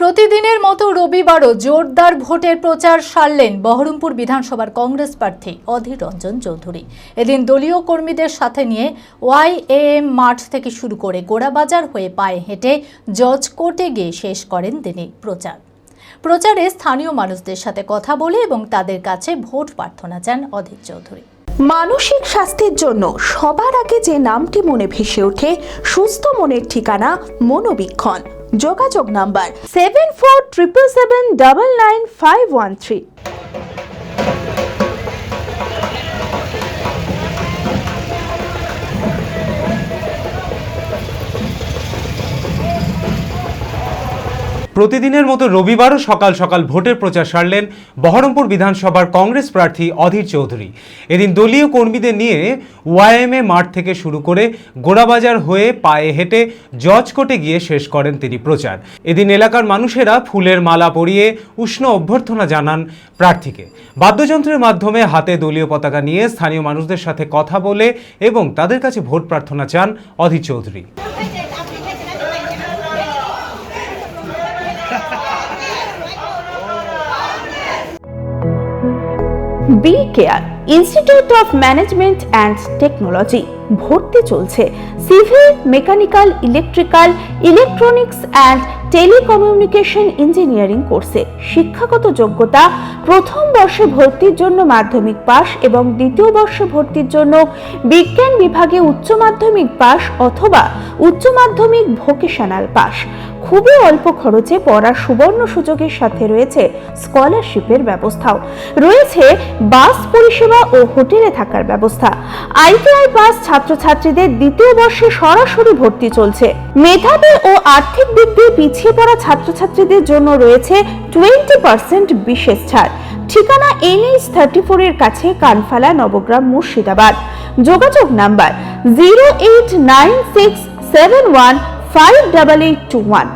প্রতিদিনের মতো রবিবারও জোরদার ভোটের প্রচার সারলেন বহরমপুর বিধানসভার কংগ্রেস প্রার্থী অধীর রঞ্জন চৌধুরী। এদিন দলীয় কর্মীদের সাথে নিয়ে ওয়াইএম মাঠ থেকে শুরু করে গোড়াবাজার হয়ে পায়ে হেঁটে জজ কোর্টে গিয়ে শেষ করেন তিনি প্রচারে স্থানীয় মানুষদের সাথে কথা বলে এবং তাদের কাছে ভোট প্রার্থনা চান অধীর চৌধুরী। মানসিক স্বাস্থ্যের জন্য সবার আগে যে নামটি মনে ভেসে ওঠে, সুস্থ মনের ঠিকানা মনোবীক্ষণ। যোগাযোগ নাম্বার 7477799513। প্রতিদিনের মতো রবিবারও সকাল সকাল ভোটের প্রচার সারলেন বহরমপুর বিধানসভার কংগ্রেস প্রার্থী অধীর চৌধুরী। এদিন দলীয় কর্মীদের নিয়ে ওয়াইএমএ মাঠ থেকে শুরু করে গোড়াবাজার হয়ে পায়ে হেঁটে জজ কোর্টে গিয়ে শেষ করেন তিনি প্রচার। এদিন এলাকার মানুষেরা ফুলের মালা পরিয়ে উষ্ণ অভ্যর্থনা জানান প্রার্থীকে। বাদ্যযন্ত্রের মাধ্যমে হাতে দলীয় পতাকা নিয়ে স্থানীয় মানুষদের সাথে কথা বলে এবং তাদের কাছে ভোট প্রার্থনা চান Adhir Chowdhury. B care institute of management and technology ভর্তি চলছে civil, mechanical, electrical, electronics and telecommunication engineering কোর্সে। শিক্ষাগত যোগ্যতা: প্রথম বর্ষে ভর্তির জন্য মাধ্যমিক পাস এবং দ্বিতীয় বর্ষে ভর্তির জন্য বিজ্ঞান বিভাগে উচ্চ মাধ্যমিক পাস অথবা উচ্চ মাধ্যমিক ভোকেশনাল পাস। খুবই অল্প খরচে পড়ার সুবর্ণ সুযোগের সাথে রয়েছে স্কলারশিপের ব্যবস্থাও। রয়েছে বাস পরিষেবা ও হোটেলে থাকার ব্যবস্থা। আইটিআই পাস ছাত্রছাত্রীদের দ্বিতীয় বর্ষে সরাসরি ভর্তি চলছে। মেধাবী ও আর্থিক দিক দিয়ে পিছিয়ে পড়া ছাত্রছাত্রীদের জন্য রয়েছে 20% বিশেষ ছাড়। ঠিকানা NH 34 এর কাছে, কানফালা, নবগ্রাম, মুর্শিদাবাদ। যোগাযোগ নাম্বার 08967158821।